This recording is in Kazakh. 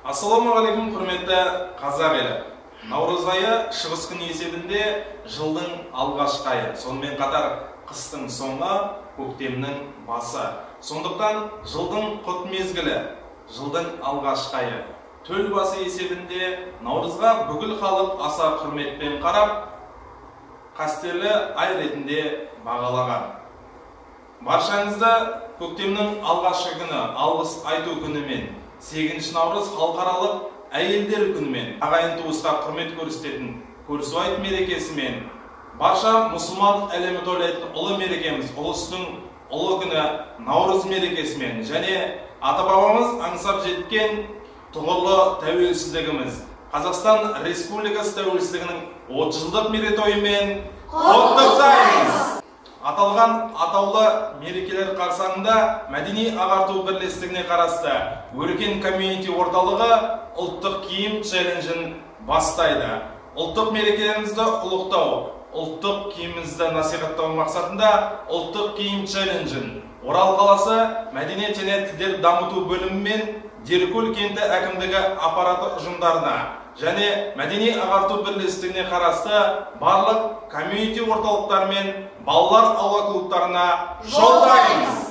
Ассалаумағалейкум, құрметті қазақ елі. Наурыз айы шығыс күн есебінде жылдың алғашқы айы. Сонымен қатар қыстың соңы, көктемнің басы. Сондықтан жылдың құт мезгілі, жылдың алғашқы айы. Төл басы есебінде наурызға бүкіл халық аса құрметпен қарап, қастерлі ай ретінде бағалаған. Баршаңызды көктемнің алғашқы күні алғыс айту күнімен, 8 наурыз халықаралық әйелдер күнімен, ағайын туысқа құрмет көрсететін көрісу айт мерекесімен, барша мұсылман әлемі тойлайтын ұлы мерекеміз ұлыстың ұлы күні наурыз мерекесімен және ата-бабамыз аңсап жеткен тұғырлы тәуелсіздігіміз Қазақстан Республикасы тәуелсіздігінің 30 жылдық мерейтойымен құттықтаймыз. Аталған атаулы мерекелер қарсаңында мәдени ағарту бірлестігіне қарасты Өркен комьюнити орталығы ұлттық киім челленджін бастайды. Ұлттық мерекелерімізді ұлықтау, ұлттық киімімізді насихаттау мақсатында ұлттық киім челленджін Орал қаласы мәдениет және тілдер дамыту бөлімі мен Деркөл кенті әкімдігі аппараты ұжымдарына және мәдени ағарту бірлестігіне қарасты барлық комьюнити орталықтар мен балалар аула клубтарына жолдаймыз.